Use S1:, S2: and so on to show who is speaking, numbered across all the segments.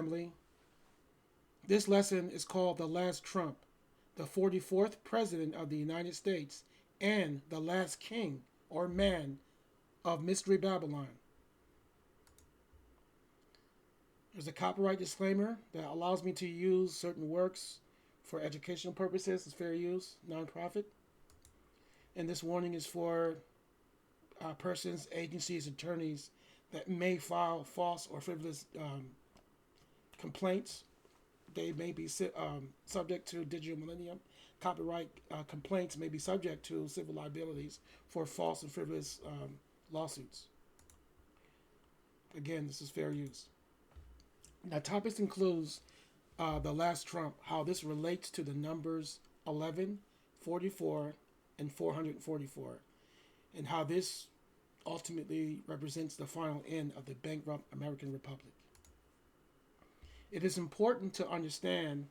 S1: family. This lesson is called The Last Trump, the 44th President of the United States, and the last king or man of Mystery Babylon. There's a copyright disclaimer that allows me to use certain works for educational purposes. It's fair use, nonprofit. And this warning is for persons, agencies, attorneys that may file false or frivolous complaints. They may be subject to digital millennium. Copyright complaints may be subject to civil liabilities for false and frivolous lawsuits. Again, this is fair use. Now, topics includes the last trump, how this relates to the numbers 11, 44, and 444, and how this ultimately represents the final end of the bankrupt American Republic. It is important to understand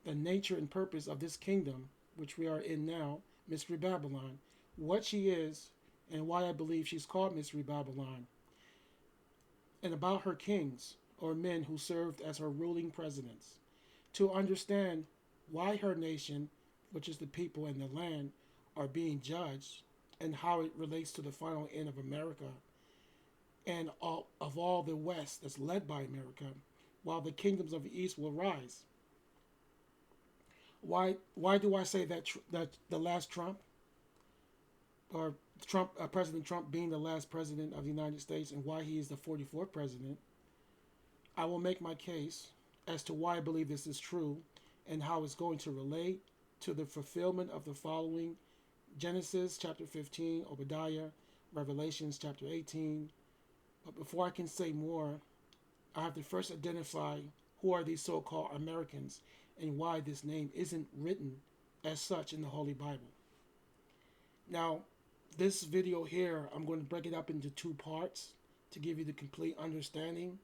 S1: the nature and purpose of this kingdom, which we are in now, Mystery Babylon, what she is, and why I believe she's called Mystery Babylon, and about her kings, or men who served as her ruling presidents, to understand why her nation, which is the people and the land, are being judged, and how it relates to the final end of America and of all the West that's led by America, while the kingdoms of the East will rise. Why do I say that the last Trump, or President Trump being the last president of the United States, and why he is the 44th president? I will make my case as to why I believe this is true and how it's going to relate to the fulfillment of the following: Genesis chapter 15, Obadiah, Revelations chapter 18. But before I can say more, I have to first identify who are these so-called Americans and why this name isn't written as such in the Holy Bible. Now, this video here, I'm going to break it up into two parts to give you the complete understanding.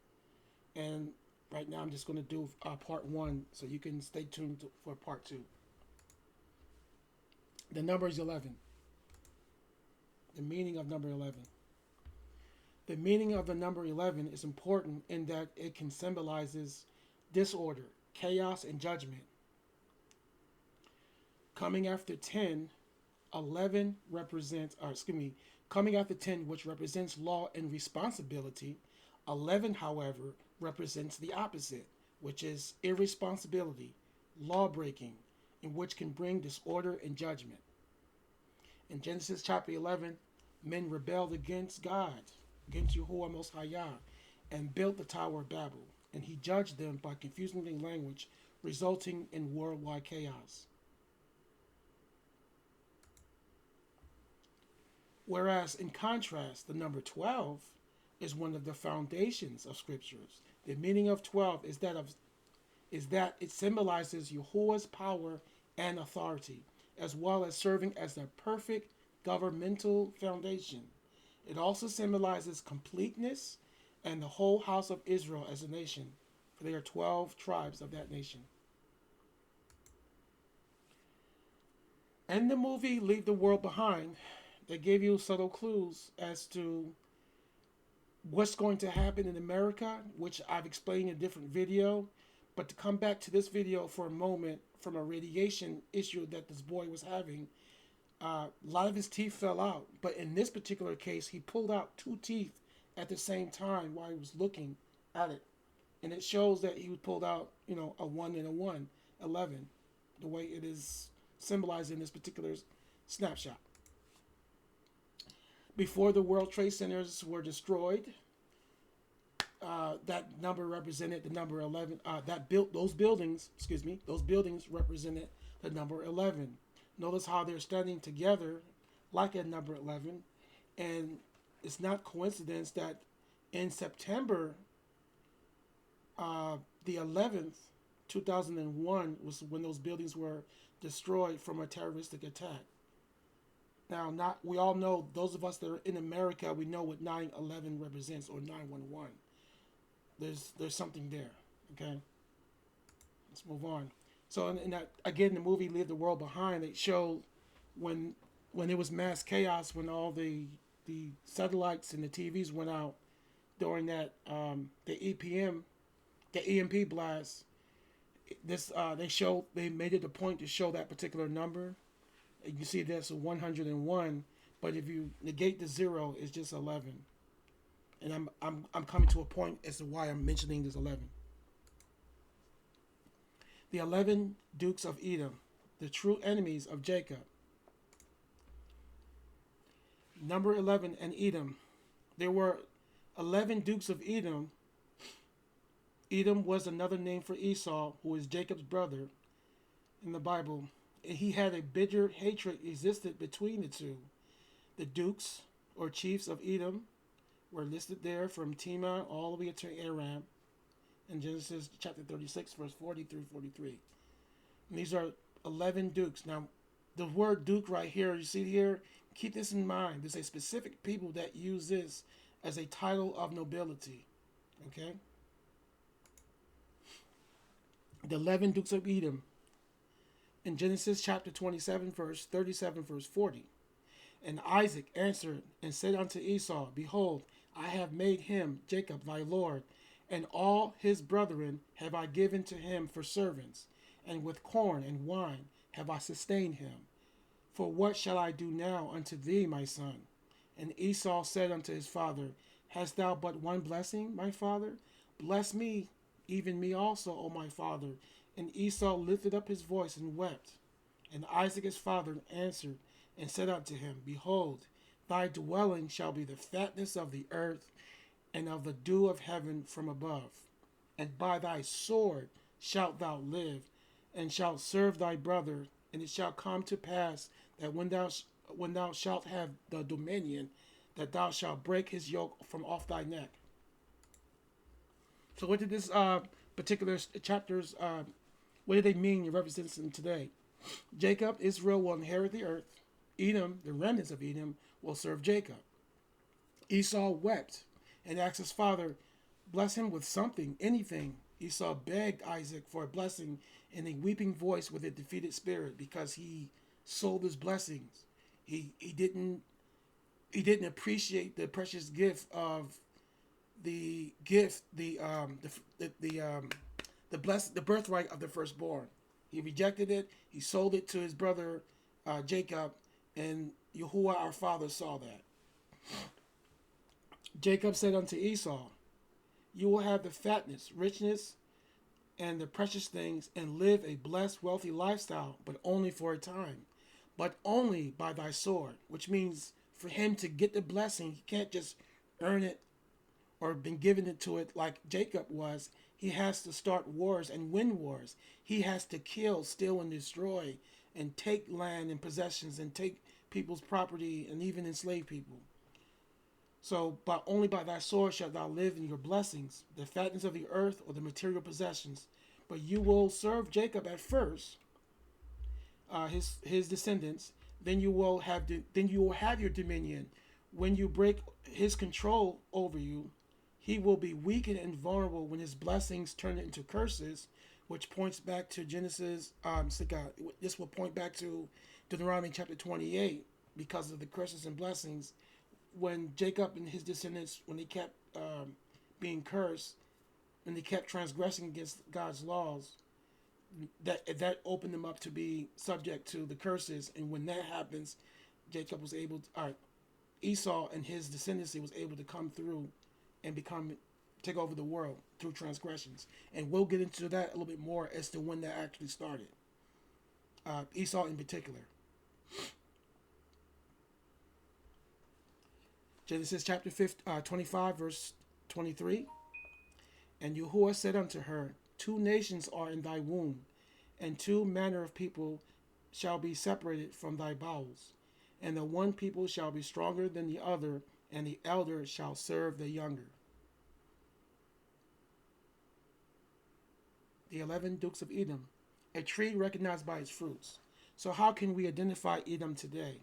S1: And right now I'm just going to do part one, so you can stay tuned for part two. The number is 11. The meaning of number 11. The meaning of the number 11 is important in that it can symbolizes disorder, chaos, and judgment. Coming after 10, 11 represents, coming after 10, which represents law and responsibility. 11, however, represents the opposite, which is irresponsibility, law breaking, and which can bring disorder and judgment. In Genesis chapter 11, men rebelled against God, against Yahuwah Most Hayah, and built the Tower of Babel, and he judged them by confusing their language, resulting in worldwide chaos. Whereas, in contrast, the number 12 is one of the foundations of scriptures. The meaning of 12 is that it symbolizes Yahuwah's power and authority, as well as serving as the perfect governmental foundation. It also symbolizes completeness and the whole house of Israel as a nation, for there are 12 tribes of that nation. In the movie Leave the World Behind, they gave you subtle clues as to what's going to happen in America, which I've explained in a different video. But to come back to this video for a moment, from a radiation issue that this boy was having, a lot of his teeth fell out. But in this particular case, he pulled out 2 teeth at the same time while he was looking at it. And it shows that he pulled out, a 1 and a 1, 11, the way it is symbolized in this particular snapshot. Before the World Trade Centers were destroyed, that number represented the number 11. Those buildings represented the number 11. Notice how they're standing together like a number 11. And it's not coincidence that in September the 11th, 2001 was when those buildings were destroyed from a terroristic attack. Now, we all know, those of us that are in America, we know what 9/11 represents, or 9/11. There's something there, okay? Let's move on. So, in that, again, the movie Leave the World Behind, it showed when it was mass chaos, when all the satellites and the TVs went out during that, the EPM the EMP blast. This they made it a point to show that particular number. You see that's a 101, but if you negate the zero, it's just 11. And I'm coming to a point as to why I'm mentioning this 11. The 11 dukes of Edom, the true enemies of Jacob. Number 11 and Edom. There were 11 dukes of Edom. Edom was another name for Esau, who is Jacob's brother in the Bible. And he had a bitter hatred existed between the two. The dukes or chiefs of Edom were listed there from Tema all the way to Aram in Genesis chapter 36, verse 40 through 43. And these are 11 dukes. Now, the word duke right here, you see here, keep this in mind. There's a specific people that use this as a title of nobility. Okay? The 11 dukes of Edom. In Genesis chapter 27, verse 37, verse 40. And Isaac answered and said unto Esau, Behold, I have made him, Jacob, thy Lord, and all his brethren have I given to him for servants, and with corn and wine have I sustained him. For what shall I do now unto thee, my son? And Esau said unto his father, Hast thou but one blessing, my father? Bless me, even me also, O my father. And Esau lifted up his voice and wept. And Isaac his father answered and said unto him, Behold, thy dwelling shall be the fatness of the earth, and of the dew of heaven from above. And by thy sword shalt thou live, and shalt serve thy brother. And it shall come to pass that when thou shalt have the dominion, that thou shalt break his yoke from off thy neck. So what did this particular chapters, what do they mean in representing today? Jacob, Israel, will inherit the earth. Edom, the remnants of Edom, will serve Jacob. Esau wept and asked his father, bless him with something, anything. Esau begged Isaac for a blessing in a weeping voice with a defeated spirit because he sold his blessings. He didn't appreciate the precious gift of the birthright of the firstborn. He rejected it. He sold it to his brother Jacob, and Yahuwah our father saw that. Jacob said unto Esau, You will have the fatness, richness, and the precious things, and live a blessed, wealthy lifestyle, but only for a time, but only by thy sword, which means for him to get the blessing, he can't just earn it or been given it to it like Jacob was. He has to start wars and win wars. He has to kill, steal, and destroy, and take land and possessions, and take people's property, and even enslave people. So, but only by thy sword shalt thou live in your blessings, the fatness of the earth, or the material possessions. But you will serve Jacob at first, his descendants. Then you will have your dominion. When you break his control over you, he will be weakened and vulnerable when his blessings turn into curses, which points back to Genesis. This will point back to Deuteronomy chapter 28 because of the curses and blessings. When Jacob and his descendants, when they kept being cursed, and they kept transgressing against God's laws, that opened them up to be subject to the curses. And when that happens, Jacob was able to, Esau and his descendancy was able to come through and take over the world through transgressions. And we'll get into that a little bit more as to when that actually started. Esau in particular. Genesis chapter 25, verse 23. And Yahuwah said unto her, 2 nations are in thy womb, and 2 manner of people shall be separated from thy bowels. And the one people shall be stronger than the other, and the elder shall serve the younger. The 11 dukes of Edom, a tree recognized by its fruits. So how can we identify Edom today?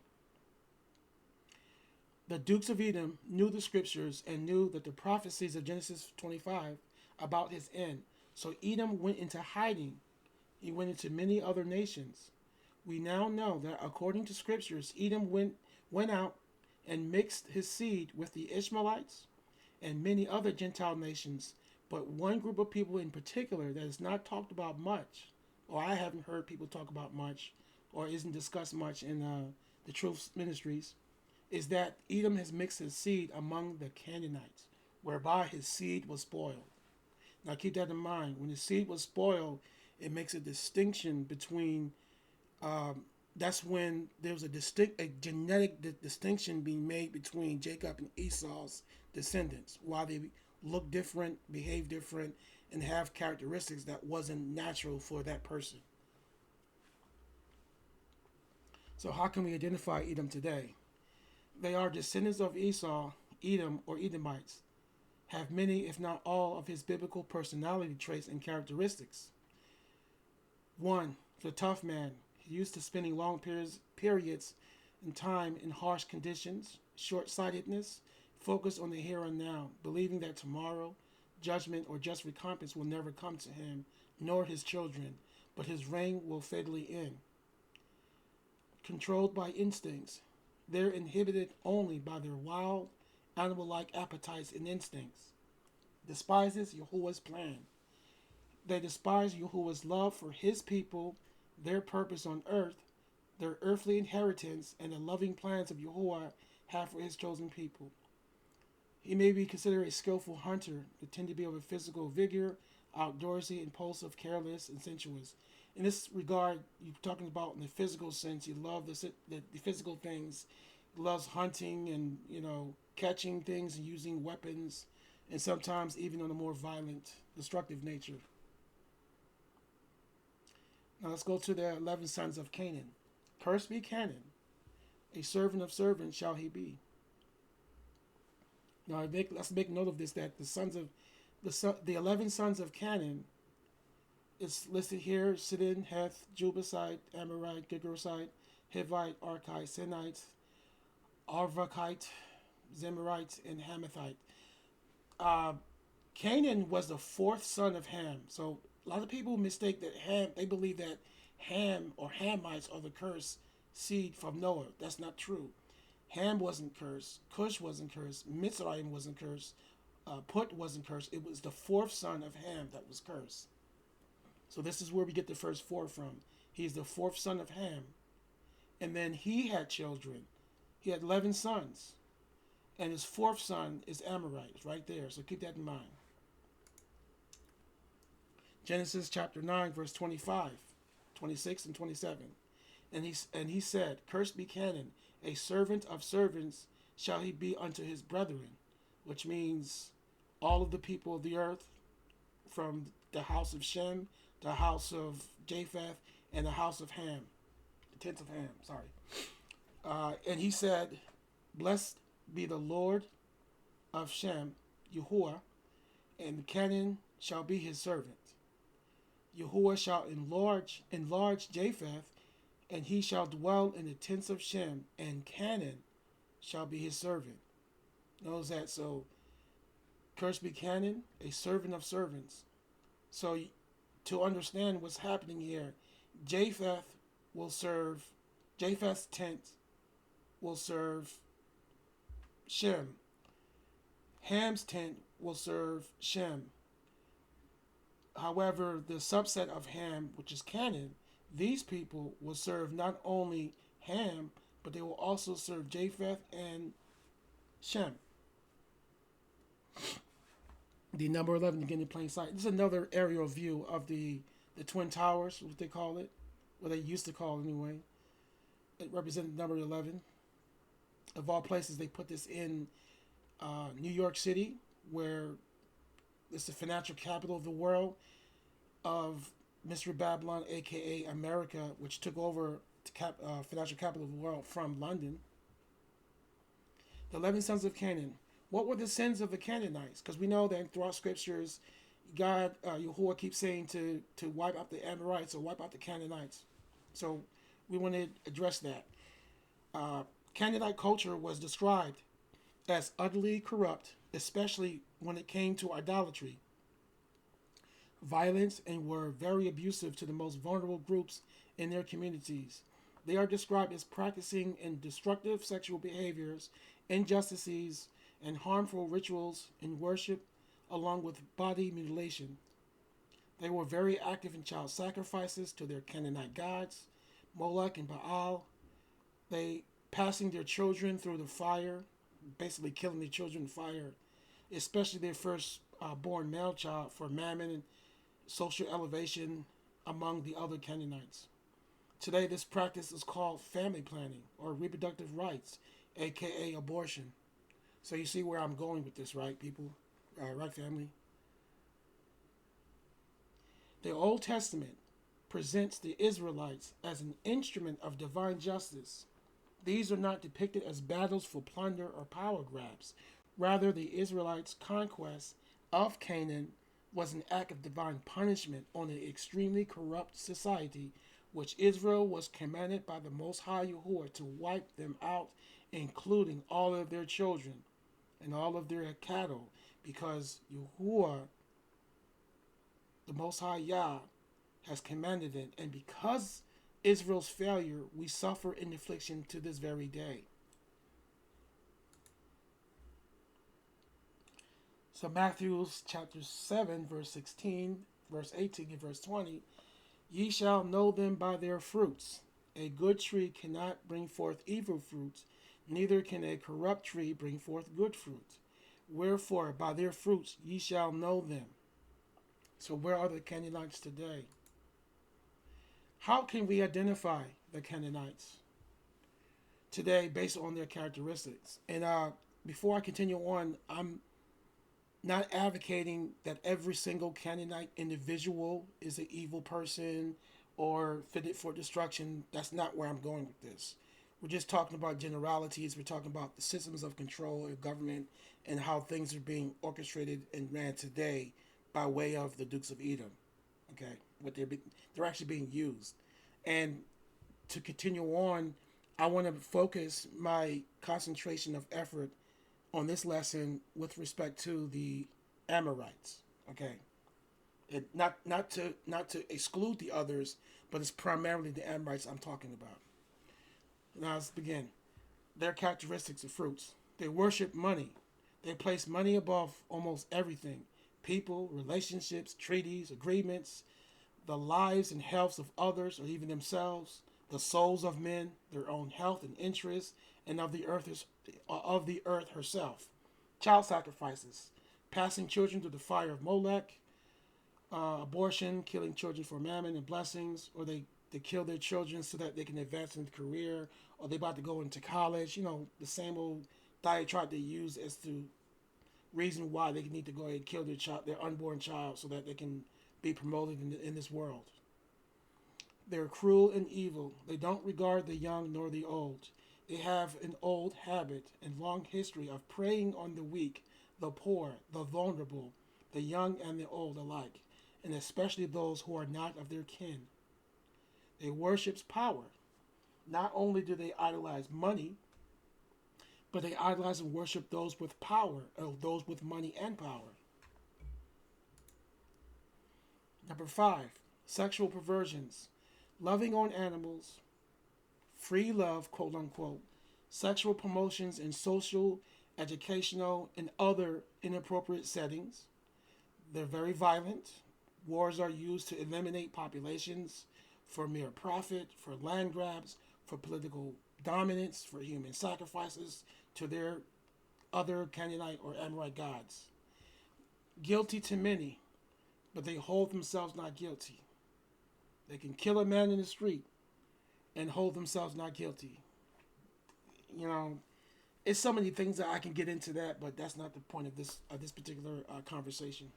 S1: The dukes of Edom knew the scriptures and knew that the prophecies of Genesis 25 about his end. So Edom went into hiding. He went into many other nations. We now know that according to scriptures, Edom went out and mixed his seed with the Ishmaelites and many other Gentile nations, But one group of people in particular that is not talked about much, or I haven't heard people talk about much, or isn't discussed much in the Truth Ministries, is that Edom has mixed his seed among the Canaanites, whereby his seed was spoiled. Now keep that in mind. When the seed was spoiled, it makes a distinction between. That's when there was a genetic distinction being made between Jacob and Esau's descendants. While they look different, behave different, and have characteristics that wasn't natural for that person. So how can we identify Edom today? They are descendants of Esau. Edom or Edomites have many, if not all, of his biblical personality traits and characteristics. One, the tough man. He used to spending long periods in time in harsh conditions, short-sightedness, focus on the here and now, believing that tomorrow, judgment or just recompense will never come to him, nor his children, but his reign will fatally end. Controlled by instincts, they're inhibited only by their wild, animal-like appetites and instincts. Despises Yahuwah's plan. They despise Yahuwah's love for his people, their purpose on earth, their earthly inheritance, and the loving plans of Yahuwah have for his chosen people. He may be considered a skillful hunter, but tend to be of a physical vigor, outdoorsy, impulsive, careless, and sensuous. In this regard, you're talking about in the physical sense. He loves the physical things. He loves hunting and catching things and using weapons, and sometimes even on a more violent, destructive nature. Now let's go to the 11 sons of Canaan. Cursed be Canaan, a servant of servants shall he be. Now let's make note of this, that the 11 sons of Canaan is listed here: Sidon, Heth, Jebusite, Amorite, Girgasite, Hivite, Archite, Sinite, Arvakite, Zemarite, and Hamathite. Canaan was the fourth son of Ham. So a lot of people mistake that they believe that Ham or Hamites are the cursed seed from Noah. That's not true. Ham wasn't cursed. Cush wasn't cursed. Mitzrayim wasn't cursed. Put wasn't cursed. It was the fourth son of Ham that was cursed. So this is where we get the first four from. He's the fourth son of Ham. And then he had children. He had 11 sons. And his fourth son is Amorite. It's right there. So keep that in mind. Genesis chapter 9, verse 25, 26, and 27. And he said, Cursed be Canaan, a servant of servants shall he be unto his brethren, which means all of the people of the earth, from the house of Shem, the house of Japheth, and the house of Ham, the tents of Ham, sorry. And he said, Blessed be the Lord of Shem, Yahuwah, and Canaan shall be his servant. Yahuwah shall enlarge Japheth, and he shall dwell in the tents of Shem, and Canaan shall be his servant. Notice that. So, cursed be Canaan, a servant of servants. So, to understand what's happening here, Japheth's tent will serve Shem. Ham's tent will serve Shem. However, the subset of Ham, which is Canaan, these people will serve not only Ham, but they will also serve Japheth and Shem. The number 11 again in plain sight. This is another aerial view of the Twin Towers, what they call it, what they used to call it anyway. It represented number 11. Of all places, they put this in New York City, where it's the financial capital of the world, of Mystery Babylon, a.k.a. America, which took over the financial capital of the world from London. The 11 sons of Canaan. What were the sins of the Canaanites? Because we know that throughout scriptures, God, Yahuwah keeps saying to wipe out the Amorites or wipe out the Canaanites. So we want to address that. Canaanite culture was described as utterly corrupt, especially when it came to idolatry, violence, and were very abusive to the most vulnerable groups in their communities. They are described as practicing in destructive sexual behaviors, injustices, and harmful rituals in worship, along with body mutilation. They were very active in child sacrifices to their Canaanite gods, Moloch and Baal. They passing their children through the fire, basically killing the children in fire, especially their first born male child for mammon and social elevation among the other Canaanites. Today, this practice is called family planning or reproductive rights, aka abortion. So you see where I'm going with this, right, people? Right, family? The Old Testament presents the Israelites as an instrument of divine justice. These are not depicted as battles for plunder or power grabs. Rather, the Israelites' conquest of Canaan was an act of divine punishment on an extremely corrupt society, which Israel was commanded by the Most High Yahuwah to wipe them out, including all of their children and all of their cattle, because Yahuwah, the Most High Yah, has commanded it, and because Israel's failure, we suffer in affliction to this very day. So Matthew chapter 7, verse 16, verse 18, and verse 20, ye shall know them by their fruits. A good tree cannot bring forth evil fruits, neither can a corrupt tree bring forth good fruit. Wherefore, by their fruits ye shall know them. So where are the Canaanites today? How can we identify the Canaanites today based on their characteristics? And before I continue on, I'm not advocating that every single Canaanite individual is an evil person or fitted for destruction. That's not where I'm going with this. We're just talking about generalities. We're talking about the systems of control of government and how things are being orchestrated and ran today by way of the Dukes of Edom. Okay, they're actually being used. And to continue on, I want to focus my concentration of effort on this lesson with respect to the Amorites. Okay, not to exclude the others, but it's primarily the Amorites I'm talking about. Now let's begin. Their characteristics of fruits. They worship money. They place money above almost everything: people, relationships, treaties, agreements, the lives and healths of others or even themselves, the souls of men, their own health and interests, and of the earth herself. Child sacrifices, passing children through the fire of Molech, abortion, killing children for mammon and blessings, or they kill their children so that they can advance in the career, or they about to go into college. You know, the same old diatribe they use as to reason why they need to go ahead and kill their unborn child, so that they can be promoted in this world. They're cruel and evil. They don't regard the young nor the old. They have an old habit and long history of preying on the weak, the poor, the vulnerable, the young and the old alike, and especially those who are not of their kin. They worship power. Not only do they idolize money, but they idolize and worship those with power, or those with money and power. Number 5, sexual perversions. Loving on animals, free love, quote unquote, sexual promotions in social, educational, and other inappropriate settings. They're very violent. Wars are used to eliminate populations for mere profit, for land grabs, for political dominance, for human sacrifices to their other Canaanite or Amorite gods. Guilty to many, but they hold themselves not guilty. They can kill a man in the street and hold themselves not guilty. You know, it's so many things that I can get into that, but that's not the point of this particular conversation.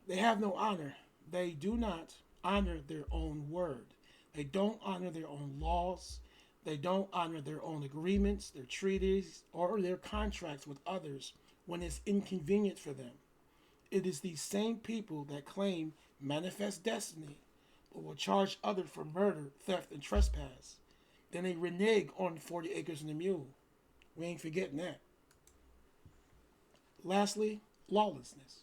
S1: They have no honor. They do not honor their own word. They don't honor their own laws. They don't honor their own agreements, their treaties, or their contracts with others when it's inconvenient for them. It is these same people that claim manifest destiny, but will charge others for murder, theft, and trespass. Then they renege on 40 acres and a mule. We ain't forgetting that. Lastly, lawlessness.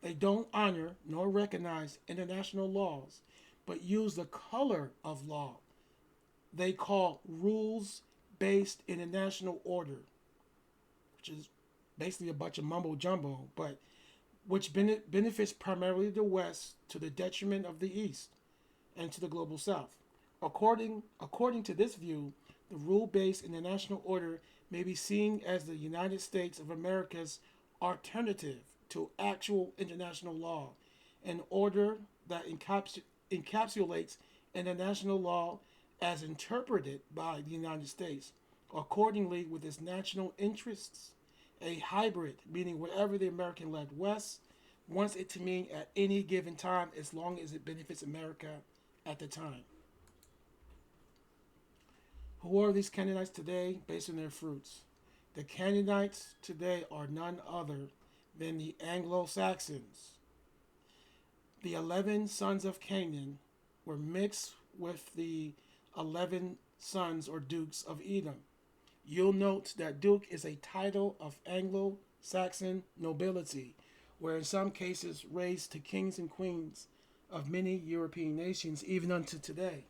S1: They don't honor nor recognize international laws, but use the color of law they call rules-based international order, which is basically a bunch of mumbo jumbo. But which benefits primarily the West to the detriment of the East and to the global South. According to this view, the rule-based international order may be seen as the United States of America's alternative to actual international law, an order that encapsulates international law as interpreted by the United States, accordingly with its national interests, a hybrid, meaning whatever the American led West wants it to mean at any given time as long as it benefits America at the time. Who are these Canaanites today based on their fruits? The Canaanites today are none other than the Anglo Saxons. The 11 sons of Canaan were mixed with the 11 sons or dukes of Edom. You'll note that duke is a title of Anglo Saxon nobility, where in some cases raised to kings and queens of many European nations, even unto today.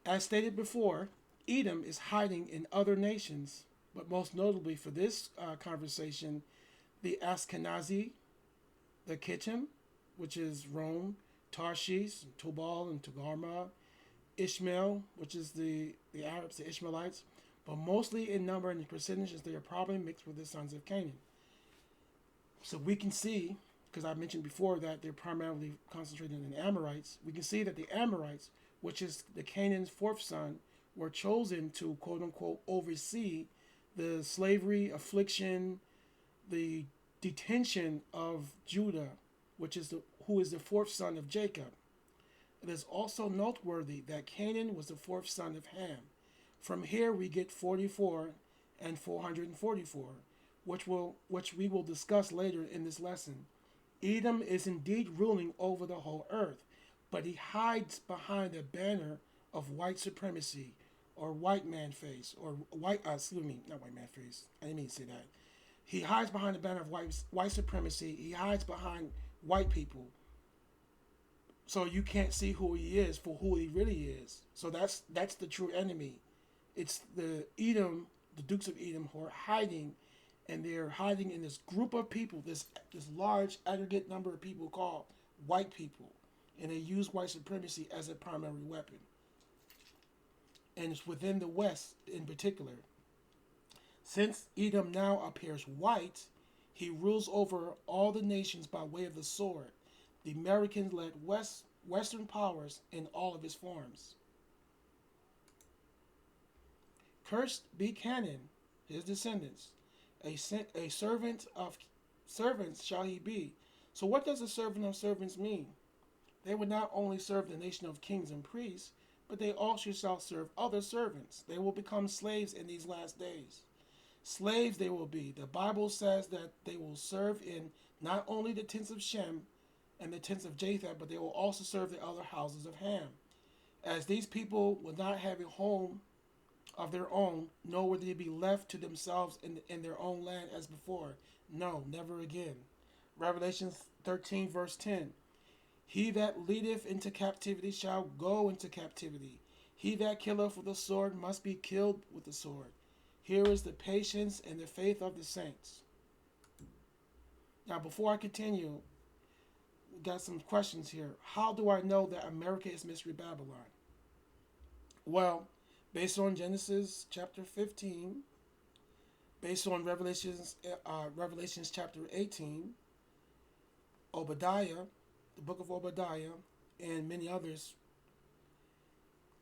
S1: As stated before, Edom is hiding in other nations, but most notably for this conversation, the Ashkenazi, the Kittim, which is Rome, Tarshish, Tubal, and Togarmah, Ishmael, which is the Arabs, the Ishmaelites, but mostly in number and percentages, they are probably mixed with the sons of Canaan. So we can see, because I mentioned before that they're primarily concentrated in the Amorites, we can see that the Amorites, which is the Canaan's fourth son, were chosen to quote unquote oversee the slavery, affliction, the detention of Judah, who is the fourth son of Jacob. It is also noteworthy that Canaan was the fourth son of Ham. From here we get 44 and 444, which we will discuss later in this lesson. Edom is indeed ruling over the whole earth, but he hides behind a banner of white supremacy or white man face or not white man face. I didn't mean to say that. He hides behind the banner of white supremacy. He hides behind white people. So you can't see who he is for who he really is. So that's the true enemy. It's the Edom, the Dukes of Edom, who are hiding, and they're hiding in this group of people, this large aggregate number of people called white people, and they use white supremacy as a primary weapon. And it's within the West in particular. Since Edom now appears white, he rules over all the nations by way of the sword. The Americans led Western powers in all of its forms. Cursed be Canaan, his descendants. A servant of servants shall he be. So what does a servant of servants mean? They would not only serve the nation of kings and priests, but they also shall serve other servants. They will become slaves in these last days. Slaves they will be. The Bible says that they will serve in not only the tents of Shem and the tents of Japheth, but they will also serve the other houses of Ham. As these people will not have a home of their own, nor will they be left to themselves in their own land as before. No, never again. Revelation 13 verse 10. He that leadeth into captivity shall go into captivity. He that killeth with the sword must be killed with the sword. Here is the patience and the faith of the saints. Now, before I continue, we got some questions here. How do I know that America is Mystery Babylon? Well, based on Genesis chapter 15, based on Revelations chapter 18, Obadiah, the book of Obadiah, and many others,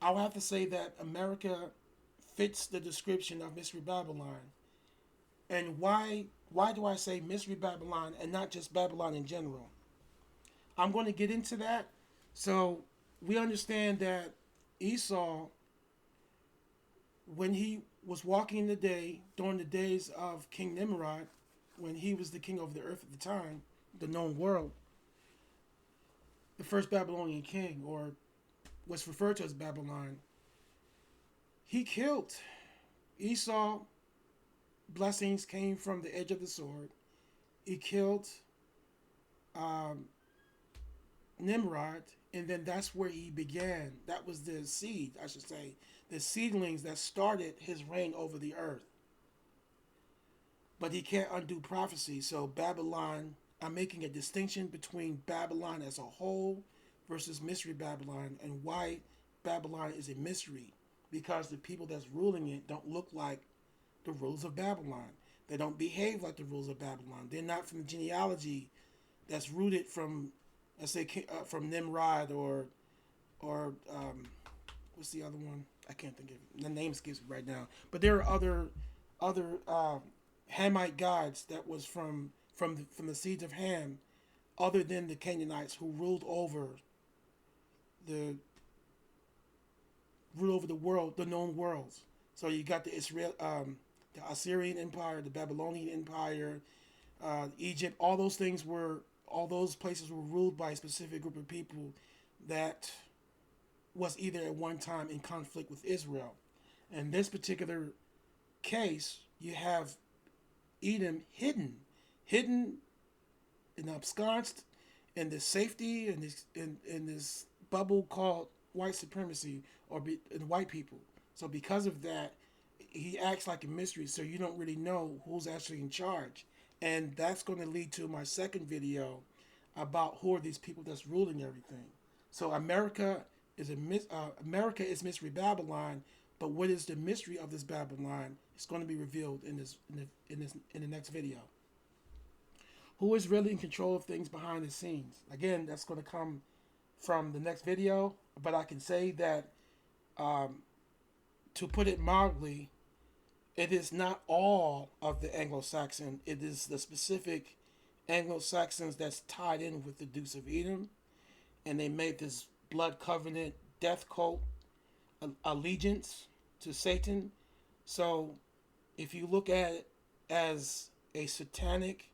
S1: I'll have to say that America fits the description of Mystery Babylon. And why do I say Mystery Babylon and not just Babylon in general? I'm going to get into that. So we understand that Esau, when he was walking in the day, during the days of King Nimrod, when he was the king of the earth at the time, the known world, the first Babylonian king, or what's referred to as Babylon, he killed Esau. Blessings came from the edge of the sword. He killed Nimrod, and then that's where he began. That was the seed, I should say, the seedlings that started his reign over the earth. but he can't undo prophecy. So Babylon, I'm making a distinction between Babylon as a whole versus mystery Babylon, and why Babylon is a mystery, because the people that's ruling it don't look like the rulers of Babylon. They don't behave like the rulers of Babylon. They're not from the genealogy that's rooted from, let's say, from Nimrod or what's the other one? I can't think of it. The name skips right now. But there are other Hamite gods that was from the seeds of Ham, other than the Canaanites who the ruled over the world, the known worlds. So you got the Assyrian Empire, the Babylonian Empire, Egypt. All those places were ruled by a specific group of people that was either at one time in conflict with Israel. In this particular case, you have Edom hidden and absconded in this safety in this bubble called white supremacy in white people. So because of that, he acts like a mystery, so you don't really know who's actually in charge. And that's going to lead to my second video about who are these people that's ruling everything. So America is mystery Babylon, but what is the mystery of this Babylon? It's going to be revealed in the next video. Who is really in control of things behind the scenes? Again, that's going to come from the next video, but I can say that, to put it mildly, it is not all of the Anglo-Saxon. It is the specific Anglo-Saxons that's tied in with the Dukes of Edom, and they made this blood covenant death cult allegiance to Satan. So if you look at it as a satanic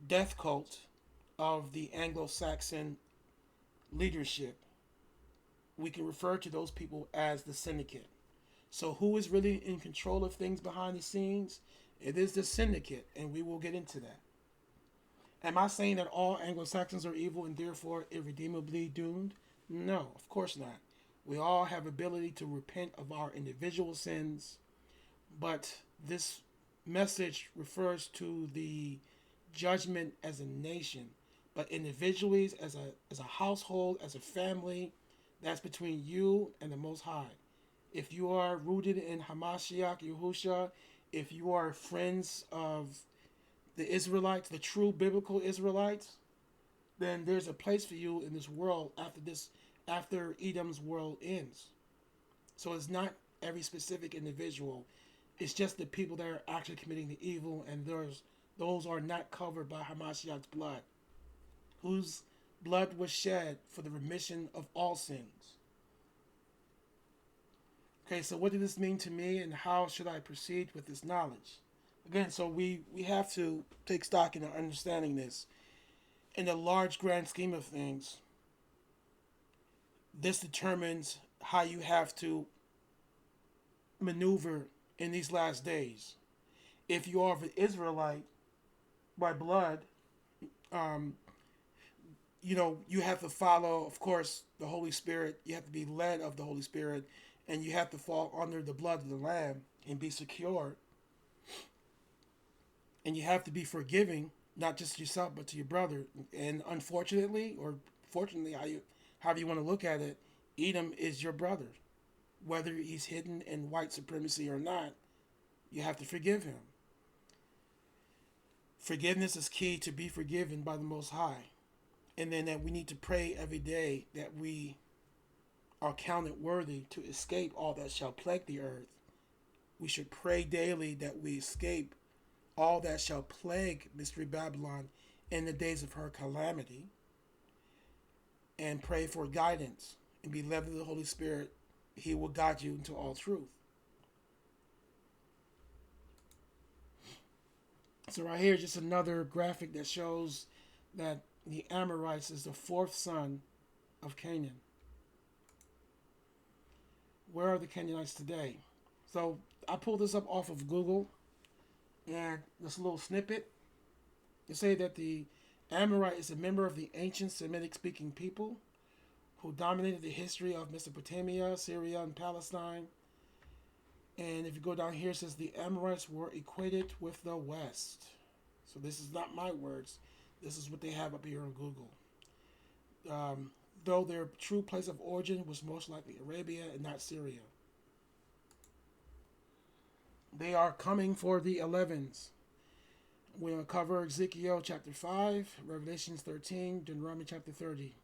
S1: death cult of the Anglo-Saxon leadership, we can refer to those people as the syndicate. So who is really in control of things behind the scenes? It is the syndicate, and we will get into that. Am I saying that all Anglo-Saxons are evil and therefore irredeemably doomed? No, of course not. We all have ability to repent of our individual sins, but this message refers to the judgment as a nation. But individually, as a household, as a family, that's between you and the Most High. If you are rooted in Hamashiach Yahusha, if you are friends of the Israelites, the true biblical Israelites, then there's a place for you in this world after Edom's world ends. So it's not every specific individual. It's just the people that are actually committing the evil, and those are not covered by Hamashiach's blood, whose blood was shed for the remission of all sins. Okay, so what did this mean to me, and how should I proceed with this knowledge? Again, so we have to take stock in understanding this. In the large grand scheme of things, this determines how you have to maneuver in these last days. If you are an Israelite by blood, you have to follow, of course, the Holy Spirit. You have to be led of the Holy Spirit, and you have to fall under the blood of the Lamb and be secure. And you have to be forgiving, not just to yourself, but to your brother. And unfortunately, or fortunately, however you want to look at it, Edom is your brother. Whether he's hidden in white supremacy or not, you have to forgive him. Forgiveness is key to be forgiven by the Most High. And then that we need to pray every day that we are counted worthy to escape all that shall plague the earth. We should pray daily that we escape all that shall plague Mystery Babylon in the days of her calamity, and pray for guidance and be led of the Holy Spirit. He will guide you into all truth. So right here is just another graphic that shows that the Amorites is the fourth son of Canaan. Where are the Canaanites today? So I pulled this up off of Google, and this little snippet, they say that the Amorite is a member of the ancient Semitic-speaking people who dominated the history of Mesopotamia, Syria, and Palestine. And if you go down here, it says the Amorites were equated with the West. So this is not my words. This is what they have up here on Google. Um, though their true place of origin was most likely Arabia and not Syria. They are coming for the 11s. We're going to cover Ezekiel chapter 5, Revelations 13, Deuteronomy chapter 30.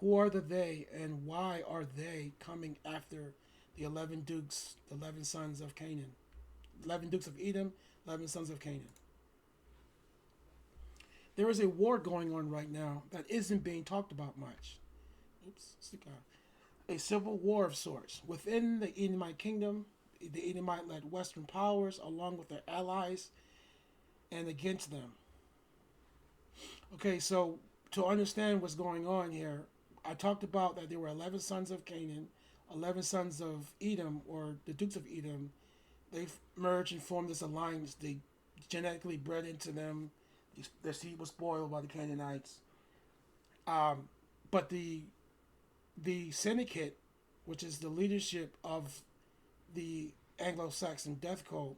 S1: Who are the they, and why are they coming after the 11 dukes, the 11 sons of Canaan? 11 dukes of Edom, 11 sons of Canaan. There is a war going on right now that isn't being talked about much. Oops, stick out. A civil war of sorts within the Edomite kingdom, the Edomite-led Western powers, along with their allies, and against them. Okay, so to understand what's going on here, I talked about that there were 11 sons of Canaan, 11 sons of Edom, or the dukes of Edom. They merged and formed this alliance. They genetically bred into them. Their seed was spoiled by the Canaanites. But the syndicate, which is the leadership of the Anglo-Saxon Death Code,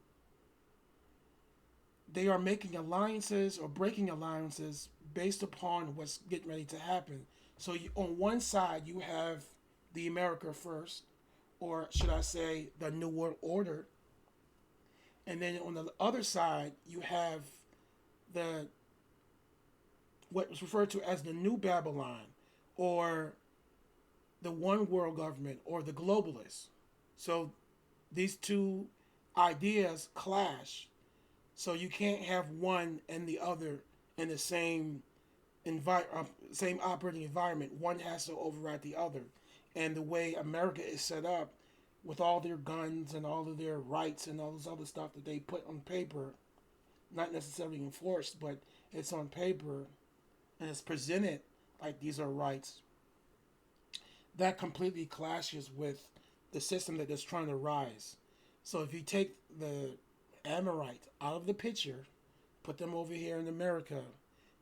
S1: they are making alliances or breaking alliances based upon what's getting ready to happen. So on one side, you have the America First, or should I say, the New World Order. And then on the other side, you have the what was referred to as the New Babylon, or the One World Government, or the globalists. So these two ideas clash. So you can't have one and the other in the same operating environment. One has to override the other. And the way America is set up, with all their guns and all of their rights and all this other stuff that they put on paper, not necessarily enforced, but it's on paper and it's presented like these are rights, that completely clashes with the system that is trying to rise. So if you take the Amorites out of the picture, put them over here in America,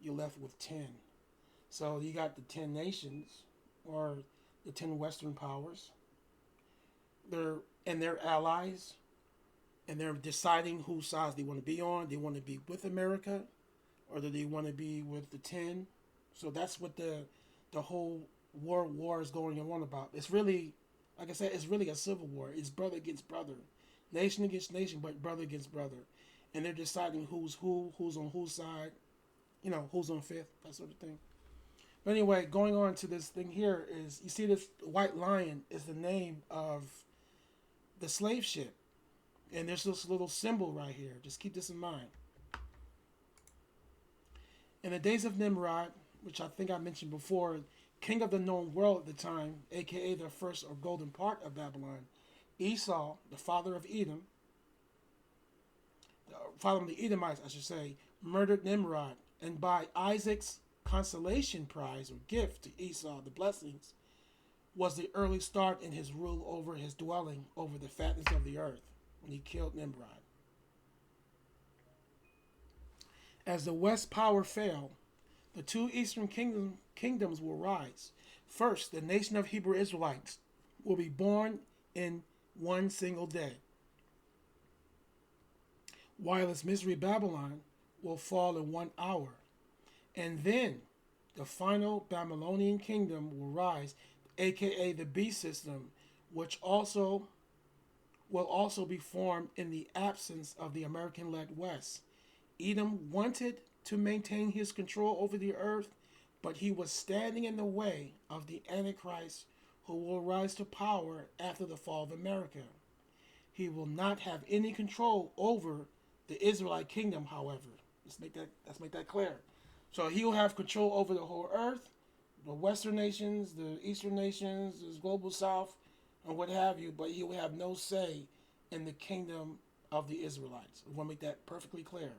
S1: you're left with 10. So you got the 10 nations, or the 10 Western powers. They're allies, and they're deciding whose sides they want to be on. They want to be with America, or do they want to be with the 10? So that's what the whole world war is going on about. It's really, like I said, it's really a civil war. It's brother against brother, nation against nation, but brother against brother, and they're deciding who's who, who's on whose side, who's on fifth, that sort of thing. But anyway, going on to this thing here is, you see this white lion is the name of the slave ship. And there's this little symbol right here. Just keep this in mind. In the days of Nimrod, which I think I mentioned before, king of the known world at the time, aka the first or golden part of Babylon, Esau, the father of Edom, the father of the Edomites, I should say, murdered Nimrod. And by Isaac's consolation prize or gift to Esau, the blessings, was the early start in his rule over his dwelling over the fatness of the earth, when he killed Nimrod. As the West power fell, the two eastern kingdoms will rise. First, the nation of Hebrew Israelites will be born in one single day, while its misery Babylon will fall in 1 hour. And then the final Babylonian kingdom will rise, aka the beast system, which will also be formed in the absence of the American-led West. Edom wanted to maintain his control over the earth, but he was standing in the way of the Antichrist, who will rise to power after the fall of America. He will not have any control over the Israelite kingdom, however. Let's make that clear. So he will have control over the whole earth, the Western nations, the Eastern nations, the global South, and what have you, but he will have no say in the kingdom of the Israelites. I want to make that perfectly clear.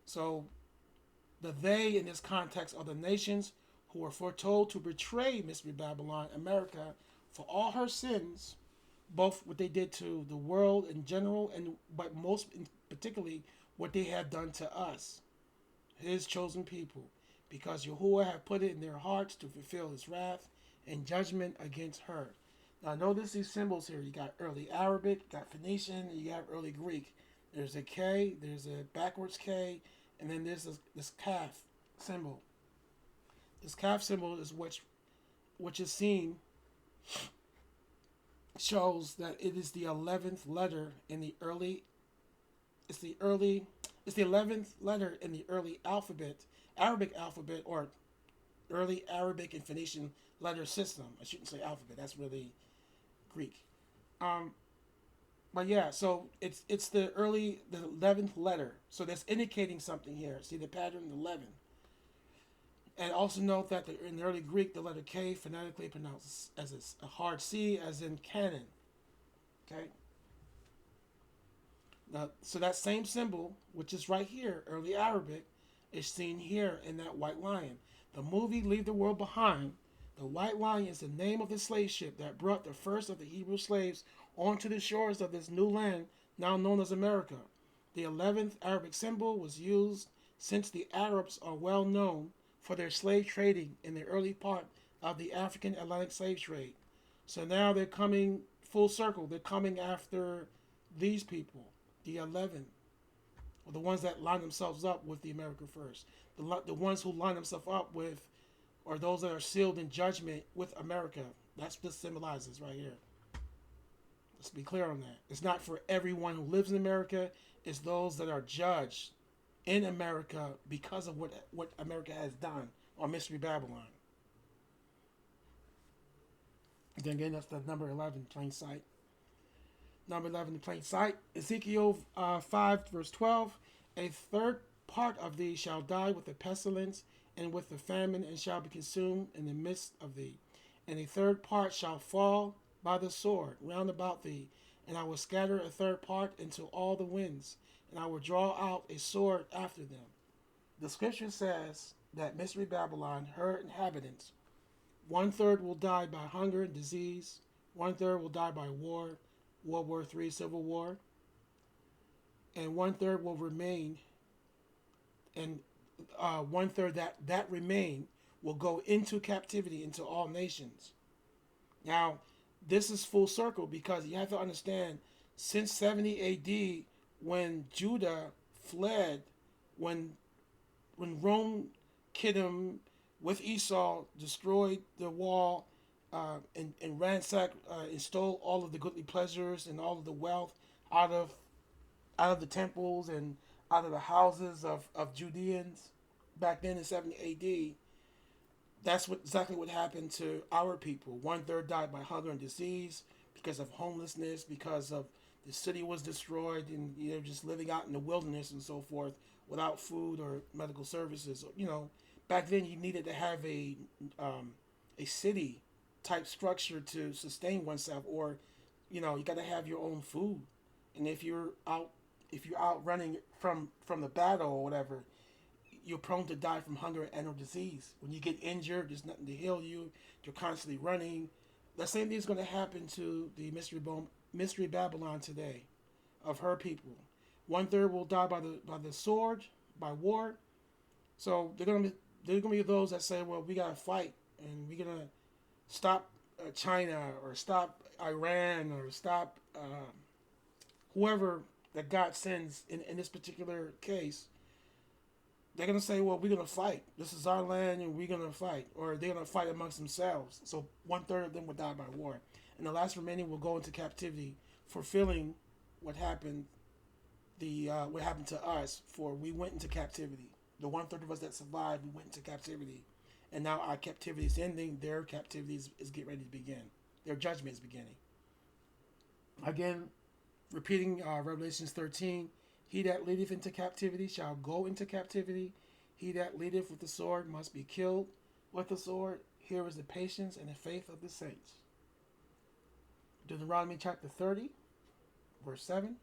S1: So the they in this context are the nations who were foretold to betray Mystery Babylon, America, for all her sins, both what they did to the world in general, but most particularly what they have done to us, his chosen people, because Yahuwah had put it in their hearts to fulfill his wrath and judgment against her. Now notice these symbols here. You got early Arabic, you got Phoenician, and you got early Greek. There's a K, there's a backwards K, and then there's this calf symbol. This calf symbol is which is seen shows that it is the 11th letter in the early it's the early it's the 11th letter in the early alphabet, Arabic alphabet, or early Arabic and Phoenician letter system. I shouldn't say alphabet. That's really Greek. Um, but yeah, so it's the 11th letter. So that's indicating something here. See the pattern 11. And also note that in the early Greek, the letter K phonetically pronounced as a hard C, as in canon. Okay. Now, so that same symbol, which is right here, early Arabic, is seen here in that white lion. The movie Leave the World Behind, the white lion is the name of the slave ship that brought the first of the Hebrew slaves onto the shores of this new land now known as America. The 11th Arabic symbol was used since the Arabs are well known for their slave trading in the early part of the African Atlantic slave trade. So now they're coming full circle. They're coming after these people, the 11, or the ones that line themselves up with the America First, the ones who line themselves up with, or those that are sealed in judgment with America. That's what this symbolizes right here. Let's be clear on that. It's not for everyone who lives in America. It's those that are judged in America because of what America has done on Mystery Babylon. Then again, that's the number 11, plain sight. Number 11 in plain sight. Ezekiel 5, verse 12. A third part of thee shall die with the pestilence and with the famine, and shall be consumed in the midst of thee. And a third part shall fall by the sword round about thee. And I will scatter a third part into all the winds, and I will draw out a sword after them. The scripture says that Mystery Babylon, her inhabitants, one third will die by hunger and disease, one third will die by war, World War III, Civil War, and one third will remain, and one third that remain will go into captivity into all nations. Now, this is full circle because you have to understand, since 70 A.D., when Judah fled, when Rome, Edom, with Esau, destroyed the wall, and ransacked and stole all of the goodly pleasures and all of the wealth out of the temples and out of the houses of Judeans back then in 70 A.D. That's exactly what happened to our people. One third died by hunger and disease because of homelessness, because of the city was destroyed, and just living out in the wilderness and so forth without food or medical services. Back then you needed to have a city type structure to sustain oneself, or you got to have your own food. And if you're out running from the battle or whatever, you're prone to die from hunger and or disease. When you get injured, there's nothing to heal you. You're constantly running. The same thing is going to happen to the Mystery Babylon today, of her people. One third will die by the sword, by war. So they're gonna be those that say, well, we gotta fight and we're gonna stop China or stop Iran or stop whoever that God sends in this particular case. They're gonna say, well, we're gonna fight. This is our land and we're gonna fight, or they're gonna fight amongst themselves. So one third of them will die by war, and the last remaining will go into captivity, fulfilling what happened what happened to us. For we went into captivity. The one third of us that survived, we went into captivity, and now our captivity is ending. Their captivity is getting ready to begin. Their judgment is beginning. Again, repeating Revelations 13. He that leadeth into captivity shall go into captivity. He that leadeth with the sword must be killed with the sword. Here is the patience and the faith of the saints. Deuteronomy chapter 30, verse 7.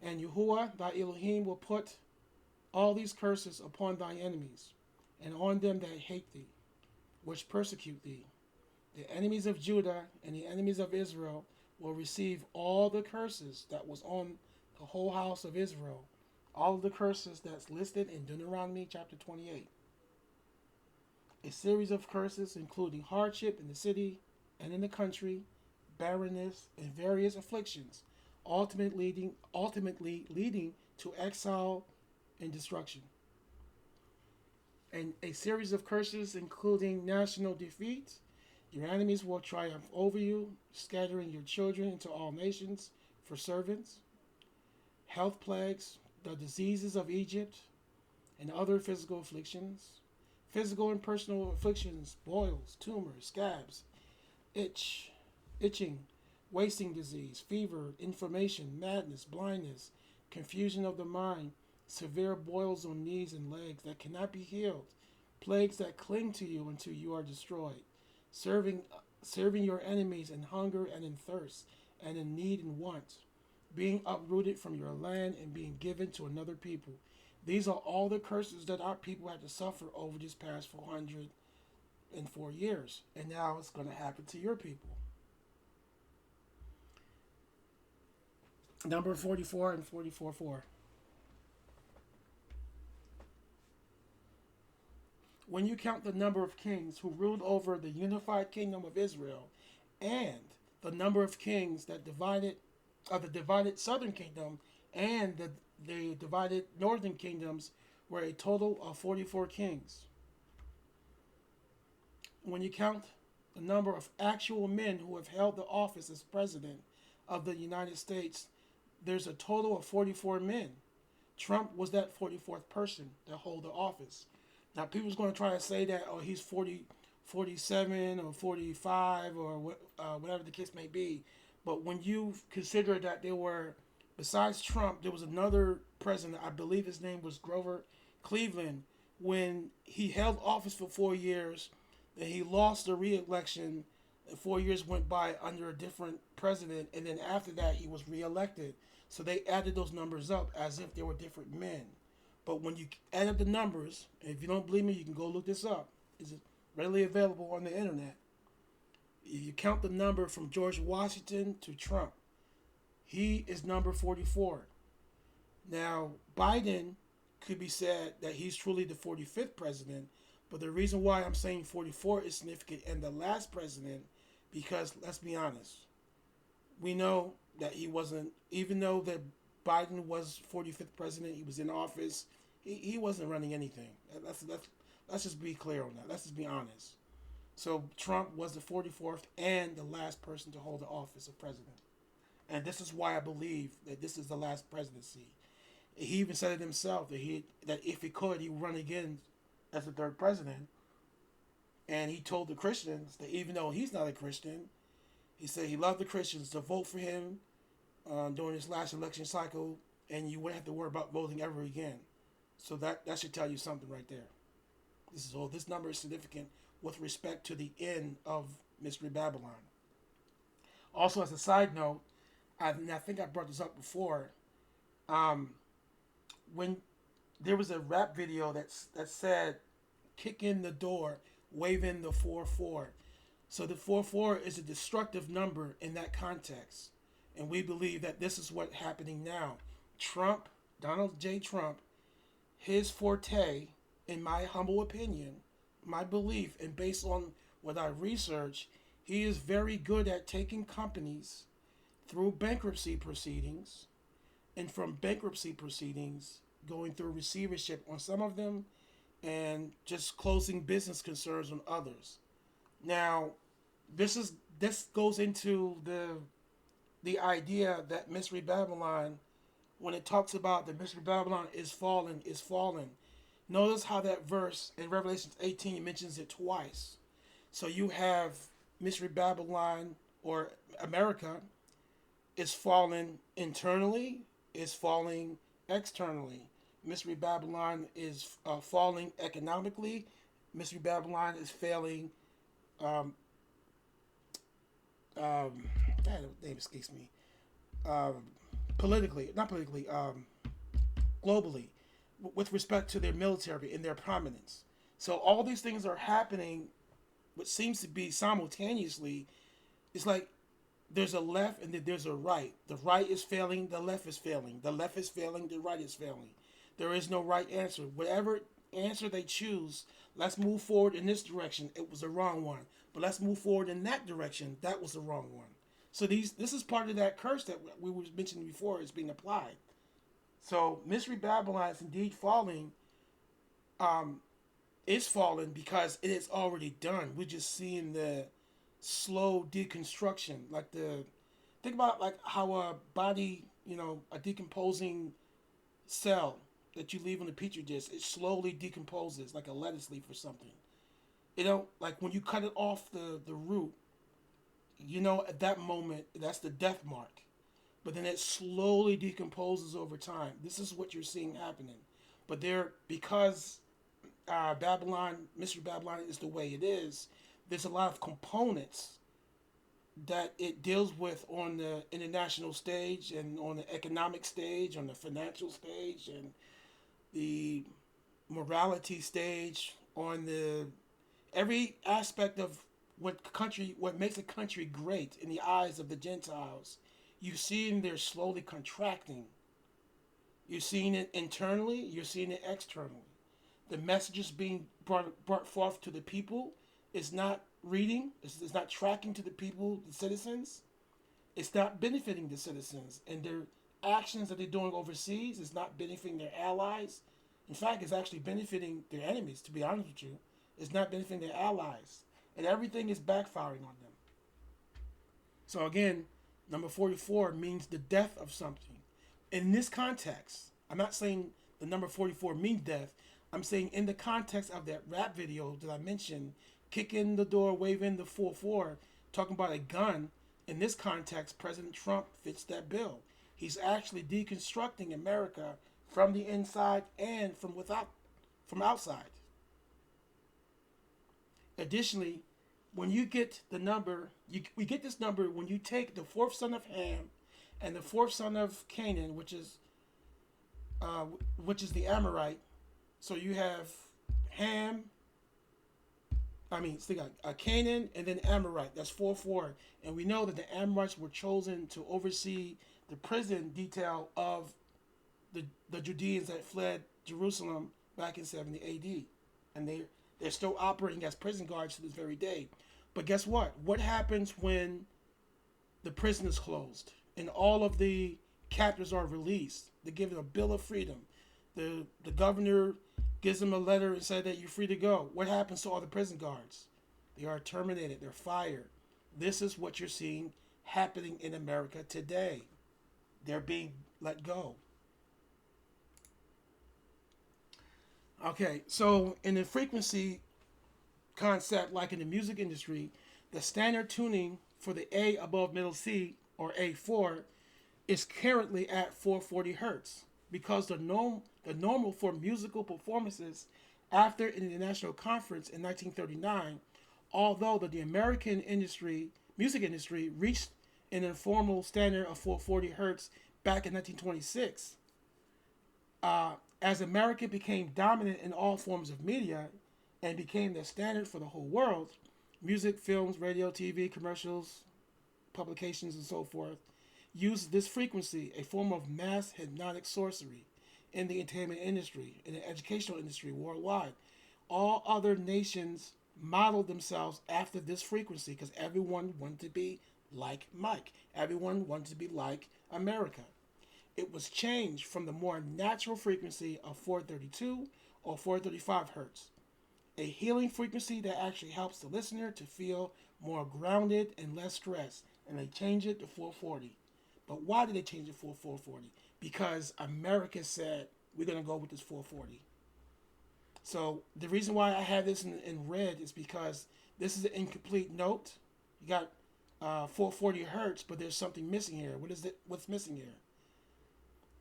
S1: And Yahuwah thy Elohim will put all these curses upon thy enemies, and on them that hate thee, which persecute thee. The enemies of Judah and the enemies of Israel will receive all the curses that was on the whole house of Israel. All of the curses that's listed in Deuteronomy chapter 28. A series of curses, including hardship in the city and in the country, barrenness, and various afflictions, ultimately leading to exile and destruction. And a series of curses, including national defeat. Your enemies will triumph over you, scattering your children into all nations for servants. Health plagues, the diseases of Egypt, and other physical afflictions. Physical and personal afflictions, boils, tumors, scabs, itch, itching, wasting disease, fever, inflammation, madness, blindness, confusion of the mind, severe boils on knees and legs that cannot be healed, plagues that cling to you until you are destroyed, serving serving your enemies in hunger and in thirst, and in need and want, being uprooted from your land and being given to another people. These are all the curses that our people had to suffer over these past 404 years. And now it's going to happen to your people. Number 44 and 44:4. When you count the number of kings who ruled over the unified kingdom of Israel and the number of kings that divided of the divided southern kingdom and the divided northern kingdoms were a total of 44 kings. When you count the number of actual men who have held the office as president of the United States, there's a total of 44 men. Trump was that 44th person that hold the office. Now, people's going to try to say that, oh, he's 47 or 45 or whatever the case may be. But when you consider that there were, besides Trump, there was another president, I believe his name was Grover Cleveland, when he held office for 4 years, and he lost the re-election. 4 years went by under a different president, and then after that, he was re-elected. So they added those numbers up as if they were different men. But when you add up the numbers, and if you don't believe me, you can go look this up. It's readily available on the internet. If you count the number from George Washington to Trump, he is number 44. Now, Biden could be said that he's truly the 45th president, but the reason why I'm saying 44 is significant and the last president, because let's be honest, we know that he wasn't, even though that Biden was 45th president, he was in office, he wasn't running anything. Let's just be clear on that. Let's just be honest. So Trump was the 44th and the last person to hold the office of president. And this is why I believe that this is the last presidency. He even said it himself that if he could, he would run again as the third president. And he told the Christians that even though he's not a Christian, he said he loved the Christians to vote for him during his last election cycle, and you wouldn't have to worry about voting ever again. So that should tell you something right there. This number is significant with respect to the end of Mystery Babylon. Also, as a side note, I think I brought this up before. When there was a rap video that said, "Kick in the door, wave in the 4-4." So the 4-4 is a destructive number in that context. And we believe that this is what's happening now. Trump, Donald J. Trump, his forte, in my humble opinion, my belief, and based on what I research, he is very good at taking companies through bankruptcy proceedings, and from bankruptcy proceedings, going through receivership on some of them, and just closing business concerns on others. Now, this goes into the idea that Mystery Babylon, when it talks about the Mystery Babylon is fallen, is fallen. Notice how that verse in Revelation 18 mentions it twice. So you have Mystery Babylon, or America, is fallen internally, is falling externally. Mystery Babylon is falling economically. Mystery Babylon is failing. That name escapes me. Globally, with respect to their military and their prominence. So all these things are happening, what seems to be simultaneously. It's like there's a left and then there's a right. The right is failing, the left is failing. The left is failing, the right is failing. There is no right answer. Whatever answer they choose, Let's move forward in this direction. It was the wrong one. But let's move forward in that direction. That was the wrong one. So this is part of that curse that we were mentioning before is being applied. So Mystery Babylon is indeed falling. Um, it's falling because it is already done. We're just seeing the slow deconstruction. Like the think about like how a body, a decomposing cell that you leave on the petri dish, it slowly decomposes like a lettuce leaf or something. It don't like when you cut it off the root, at that moment that's the death mark. But then it slowly decomposes over time. This is what you're seeing happening. But there, because Babylon, Mystery Babylon is the way it is, there's a lot of components that it deals with on the international stage and on the economic stage, on the financial stage, and the morality stage, on the every aspect of what makes a country great in the eyes of the Gentiles. You're seeing they're slowly contracting. You're seeing it internally. You're seeing it externally. The messages being brought forth to the people is not reading. It's not tracking to the people, the citizens. It's not benefiting the citizens. And their actions that they're doing overseas is not benefiting their allies. In fact, it's actually benefiting their enemies, to be honest with you. It's not benefiting their allies. And everything is backfiring on them. So again, number 44 means the death of something. In this context, I'm not saying the number 44 means death. I'm saying in the context of that rap video that I mentioned, kick in the door, wave in the 4-4, talking about a gun. In this context, President Trump fits that bill. He's actually deconstructing America from the inside and from outside. Additionally, when you get the number, we get this number when you take the fourth son of Ham and the fourth son of Canaan, which is the Amorite. So you have Ham. Canaan and then Amorite. That's 4-4, and we know that the Amorites were chosen to oversee the prison detail of the Judeans that fled Jerusalem back in 70 A.D. and they're still operating as prison guards to this very day. But guess what? What happens when the prison is closed and all of the captives are released? They're given a bill of freedom. The governor gives them a letter and said that you're free to go. What happens to all the prison guards? They are terminated. They're fired. This is what you're seeing happening in America today. They're being let go. Okay, so in the frequency concept, like in the music industry, the standard tuning for the A above middle C, or A4, is currently at 440 hertz because the normal for musical performances after an international conference in 1939, although the American music industry reached an informal standard of 440 hertz back in 1926. As America became dominant in all forms of media and became the standard for the whole world, music, films, radio, TV, commercials, publications, and so forth, used this frequency, a form of mass hypnotic sorcery, in the entertainment industry, in the educational industry worldwide. All other nations modeled themselves after this frequency because everyone wanted to be like Mike. Everyone wanted to be like America. It was changed from the more natural frequency of 432 or 435 hertz, a healing frequency that actually helps the listener to feel more grounded and less stressed, and they changed it to 440. But why did they change it for 440? Because America said, we're going to go with this 440. So the reason why I have this in red is because this is an incomplete note. You got 440 hertz, but there's something missing here. What's missing here?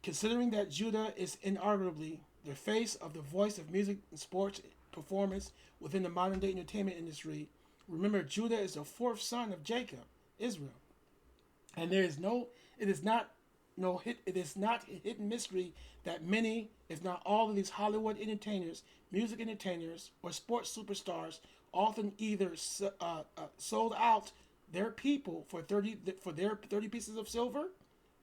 S1: Considering that Judah is inarguably the face of the voice of music and sports performance within the modern day entertainment industry, remember Judah is the fourth son of Jacob, Israel. And it is not a hidden mystery that many, if not all of these Hollywood entertainers, music entertainers, or sports superstars often either sold out their people for their 30 pieces of silver,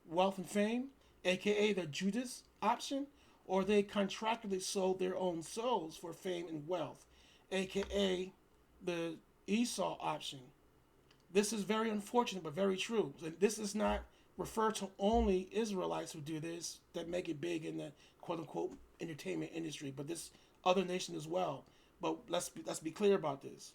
S1: wealth and fame, aka the Judas option, or they contractually sold their own souls for fame and wealth. aka the Esau option. This is very unfortunate, but very true. This is not referred to only Israelites who do this that make it big in the quote unquote entertainment industry, but this other nation as well. But let's be clear about this.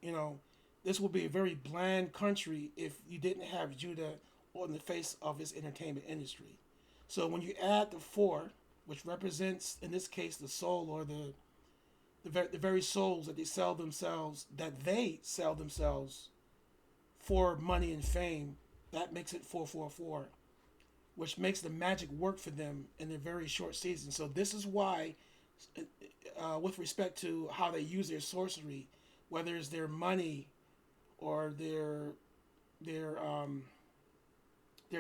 S1: You know, this would be a very bland country if you didn't have Judah on the face of its entertainment industry. So when you add the four, which represents in this case the soul or the very souls that they sell themselves for money and fame, that makes it 444, which makes the magic work for them in a very short season. So this is why, with respect to how they use their sorcery, whether it's their money or their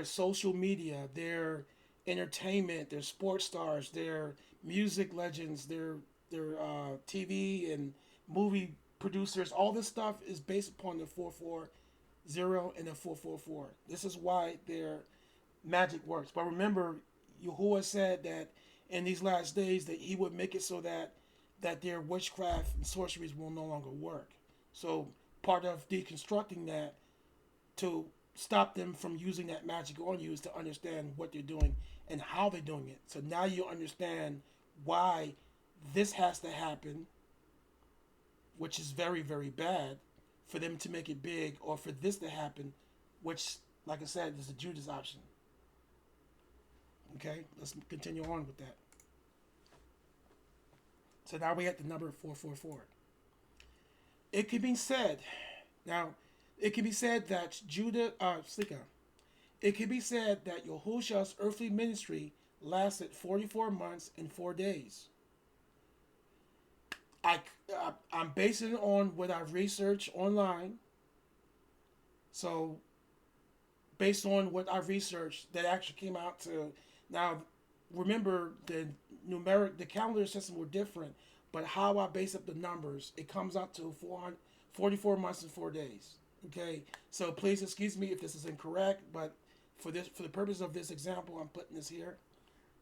S1: social media, their entertainment, their sports stars, their music legends, their TV and movie producers, all this stuff is based upon the 440 and the 444. This is why their magic works. But remember, Yahuwah said that in these last days that he would make it so that their witchcraft and sorceries will no longer work. So part of deconstructing that to stop them from using that magic on you is to understand what they're doing and how they're doing it. So now you understand why this has to happen, which is very, very bad, for them to make it big, or for this to happen, which, like I said, is the Judas option. Okay, let's continue on with that. So now we at the number 444. It can be said, now, it can be said that it can be said that Yahushua's earthly ministry lasted 44 months and 4 days. I'm basing it on what I've researched online. So, based on what I've researched, that actually came out to now. Remember, the calendar system were different, but how I base up the numbers, it comes out to 44 months and 4 days. Okay, so please excuse me if this is incorrect, but for the purpose of this example, I'm putting this here.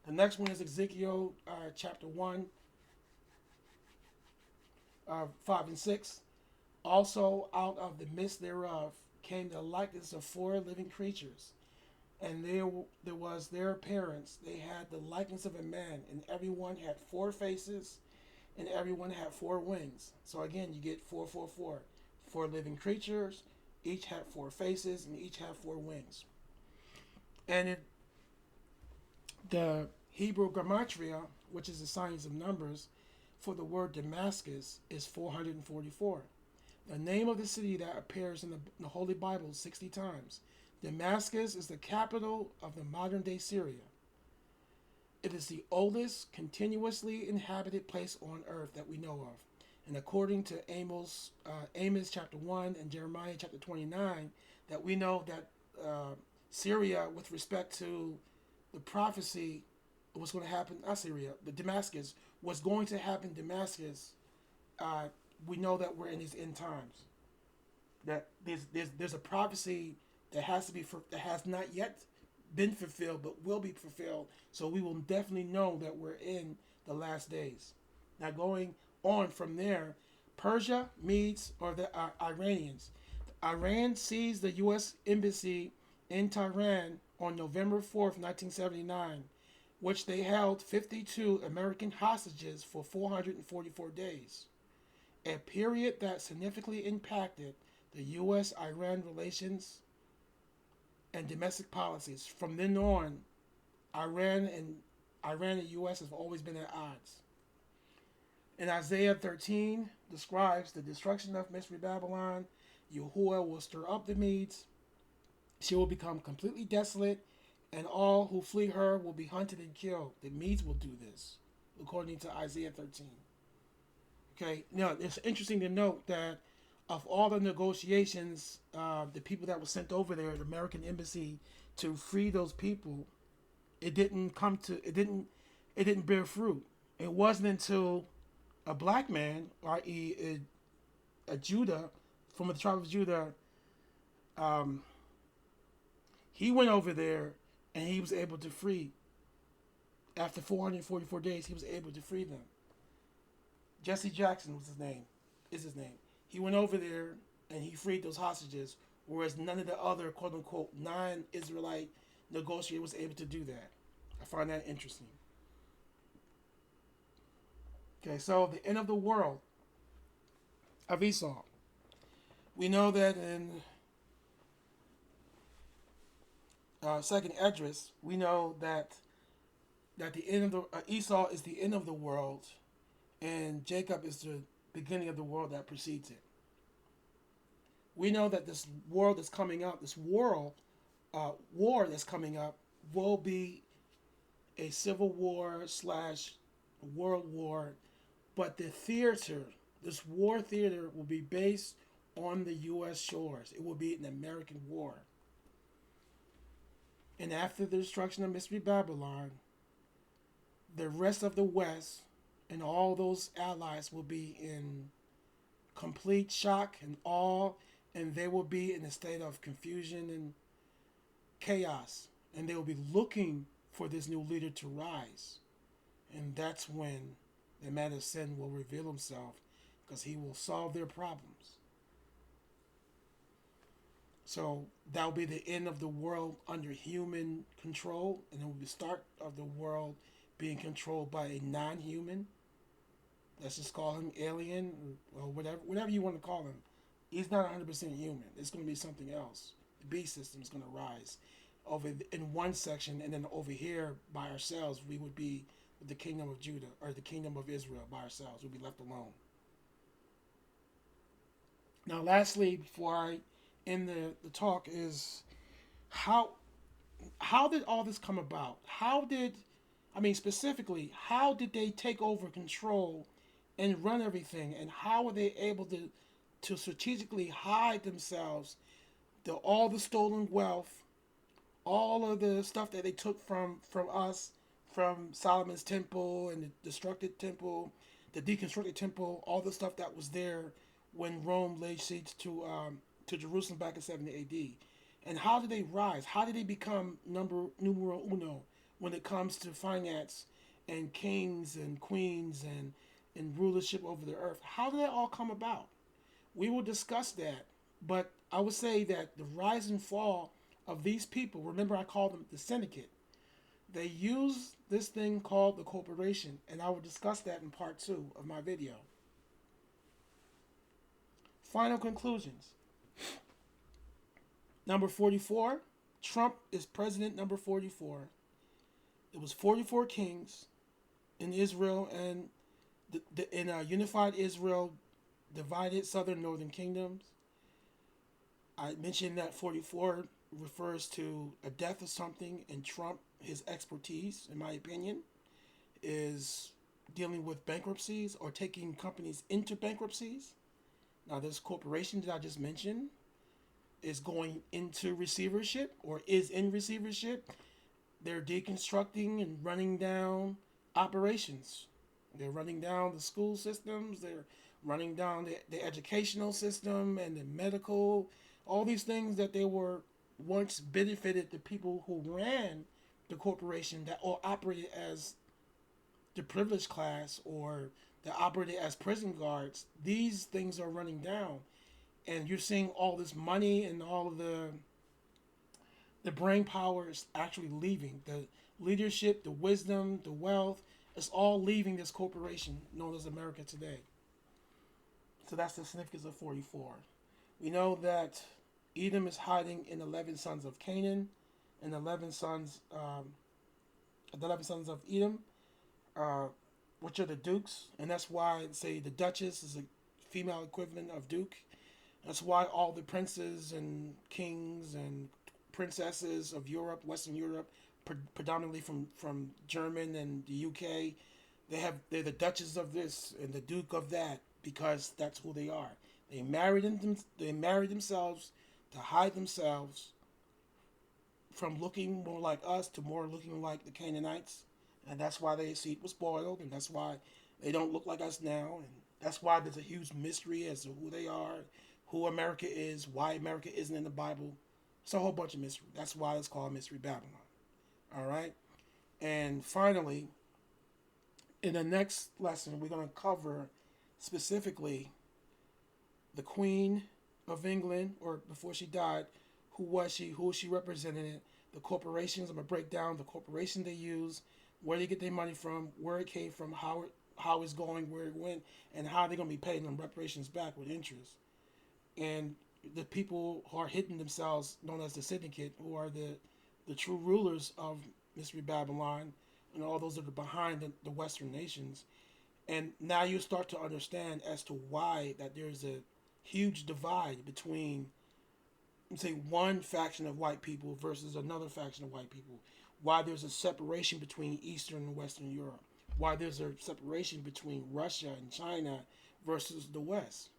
S1: The next one is Ezekiel chapter 1. 5 and 6. Also, out of the midst thereof came the likeness of four living creatures, and there was their appearance. They had the likeness of a man, and everyone had four faces, and everyone had four wings. So again, you get 444. Four living creatures, each had four faces, and each had four wings. And the Hebrew gematria, which is the science of numbers, for the word Damascus is 444. The name of the city that appears in the Holy Bible 60 times. Damascus is the capital of the modern day Syria. It is the oldest continuously inhabited place on earth that we know of. And according to Amos chapter 1 and Jeremiah chapter 29, that we know that Syria, with respect to the prophecy, what's going to happen, not Syria, but Damascus, what's going to happen in Damascus, we know that we're in these end times. That there's a prophecy that has not yet been fulfilled, but will be fulfilled. So we will definitely know that we're in the last days. Now going on from there, Persia, Medes, or the Iranians. Iran seized the U.S. embassy in Tehran on November 4th, 1979, which they held 52 American hostages for 444 days, a period that significantly impacted the U.S.-Iran relations and domestic policies. From then on, Iran and U.S. have always been at odds. And Isaiah 13 describes the destruction of Mystery Babylon. Yahuwah will stir up the Medes. She will become completely desolate, and all who flee her will be hunted and killed. The Medes will do this, according to Isaiah 13. Okay, now it's interesting to note that of all the negotiations, the people that were sent over there, the American embassy, to free those people, it didn't bear fruit. It wasn't until a black man, i.e., a Judah from the tribe of Judah, he went over there and he was able to free. After 444 days, he was able to free them. Jesse Jackson was his name. is his name. He went over there and he freed those hostages, whereas none of the other quote unquote non-Israelite negotiator was able to do that. I find that interesting. Okay, so the end of the world of Esau. We know that in Second Esdras, we know that the end of the Esau is the end of the world, and Jacob is the beginning of the world that precedes it. We know that this world that's coming up, this war that's coming up, will be a civil war slash world war, but the theater, this war theater, will be based on the U.S. shores. It will be an American war. And after the destruction of Mystery Babylon, the rest of the West and all those allies will be in complete shock and awe, and they will be in a state of confusion and chaos. And they will be looking for this new leader to rise. And that's when the man of sin will reveal himself, because he will solve their problems. So that will be the end of the world under human control, and it will be the start of the world being controlled by a non-human. Let's just call him alien or whatever you want to call him. He's not 100% human. It's going to be something else. The beast system is going to rise over in one section, and then over here by ourselves, we would be with the kingdom of Judah or the kingdom of Israel by ourselves. We'd be left alone. Now, lastly, before I end the talk, is how did all this come about? Specifically, how did they take over control and run everything? And how were they able to strategically hide themselves, all the stolen wealth, all of the stuff that they took from us, from Solomon's temple and the destructed temple, the deconstructed temple, all the stuff that was there when Rome laid siege to Jerusalem back in 70 A.D. And how did they rise? How did they become numero uno when it comes to finance and kings and queens and rulership over the earth? How did that all come about? We will discuss that, but I would say that the rise and fall of these people, remember I call them the syndicate, they use this thing called the corporation, and I will discuss that in part 2 of my video. Final conclusions. Number 44, Trump is president number 44. It was 44 kings in Israel, and in a unified Israel, divided southern northern kingdoms. I mentioned that 44 refers to a death of something, and Trump, his expertise, in my opinion, is dealing with bankruptcies or taking companies into bankruptcies. Now, this corporation that I just mentioned is going into receivership or is in receivership. They're deconstructing and running down operations. They're running down the school systems. They're running down the educational system and the medical, all these things that they were once benefited the people who ran the corporation that all operated as the privileged class or that operated as prison guards. These things are running down. And you're seeing all this money and all of the brain power is actually leaving. The leadership, the wisdom, the wealth, it's all leaving this corporation known as America today. So that's the significance of 44. We know that Edom is hiding in 11 sons of Canaan and 11 sons of Edom, which are the dukes. And that's why, say, the Duchess is a female equivalent of duke. That's why all the princes and kings and princesses of Europe, Western Europe, predominantly from German and the UK, they're the Duchess of this and the Duke of that, because that's who they are. They married themselves to hide themselves from looking more like us to more looking like the Canaanites, and that's why their seed was spoiled, and that's why they don't look like us now, and that's why there's a huge mystery as to who they are, who America is, why America isn't in the Bible. It's a whole bunch of mystery. That's why it's called Mystery Babylon. All right? And finally, in the next lesson, we're going to cover specifically the Queen of England, or before she died, who was she, who she represented, the corporations. I'm gonna break down the corporation they use, where they get their money from, where it came from, how it's going, where it went, and how they're gonna be paying them reparations back with interest. And the people who are hitting themselves, known as the syndicate, who are the true rulers of Mystery Babylon, and all those that are behind the Western nations. And now you start to understand as to why that there's a huge divide between, say, one faction of white people versus another faction of white people. Why there's a separation between Eastern and Western Europe. Why there's a separation between Russia and China versus the West.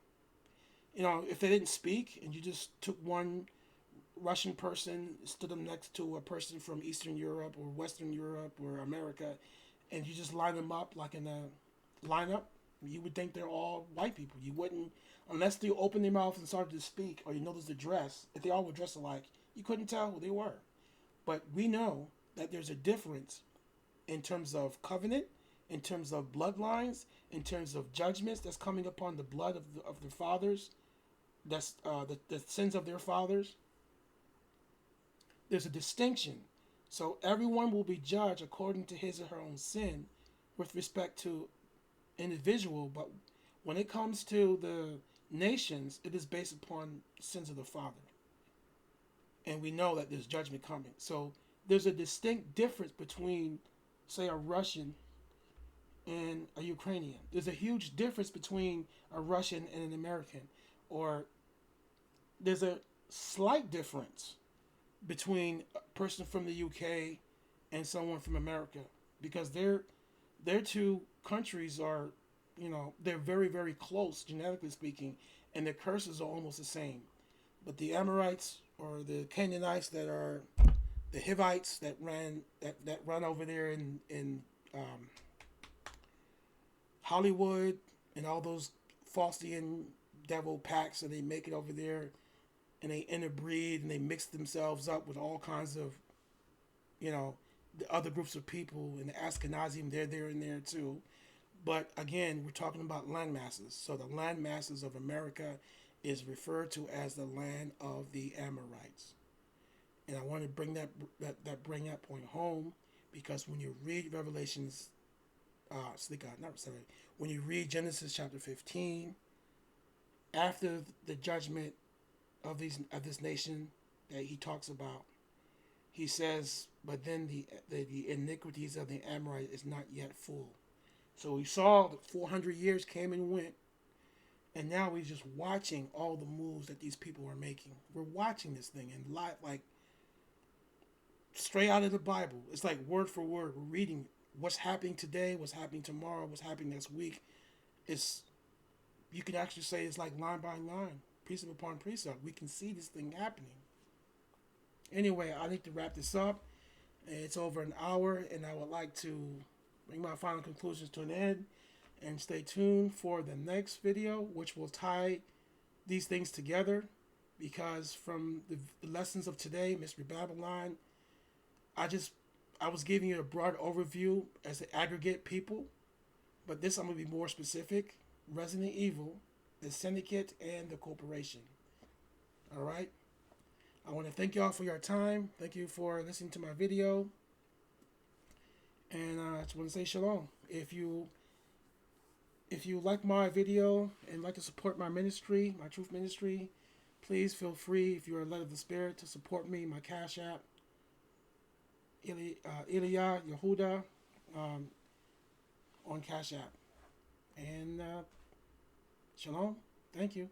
S1: You know, if they didn't speak and you just took one Russian person, stood them next to a person from Eastern Europe or Western Europe or America, and you just line them up like in a lineup, you would think they're all white people. You wouldn't, unless they opened their mouth and started to speak, or you notice the dress. If they all were dressed alike, you couldn't tell who they were. But we know that there's a difference in terms of covenant, in terms of bloodlines, in terms of judgments that's coming upon the blood of their fathers, that's the sins of their fathers. There's a distinction. So everyone will be judged according to his or her own sin with respect to individual, but when it comes to the nations, it is based upon sins of the father. And we know that there's judgment coming. So there's a distinct difference between, say, a Russian and a Ukrainian. There's a huge difference between a Russian and an American. Or there's a slight difference between a person from the UK and someone from America, because their two countries are, you know, they're very, very close genetically speaking, and their curses are almost the same. But the Amorites or the Canaanites, that are the Hivites that run over there in Hollywood, and all those Faustian devil packs, and they make it over there, and they interbreed and they mix themselves up with all kinds of, you know, the other groups of people. And the Ashkenazim, they're there and there too. But again, we're talking about land masses. So the land masses of America is referred to as the land of the Amorites. And I want to bring bring that point home, because when you read Revelations, when you read Genesis chapter 15, after the judgment of this nation that he talks about, he says, but then the iniquities of the Amorite is not yet full. So we saw that 400 years came and went, and now we're just watching all the moves that these people are making. We're watching this thing in live, like straight out of the Bible. It's like word for word. We're reading what's happening today, what's happening tomorrow, what's happening next week. It's, you could actually say it's like line by line, precept upon precept. We can see this thing happening. Anyway, I need to wrap this up. It's over an hour, and I would like to bring my final conclusions to an end. And stay tuned for the next video, which will tie these things together. Because from the lessons of today, Mystery Babylon, I was giving you a broad overview as the aggregate people. But this I'm going to be more specific. Resident Evil, the Syndicate, and the Corporation. All right? I want to thank y'all for your time. Thank you for listening to my video. And I just want to say shalom. If you like my video and like to support my ministry, my truth ministry, please feel free, if you are led of the Spirit, to support me. My Cash App, Ilya Yehuda, on Cash App. And shalom. Thank you.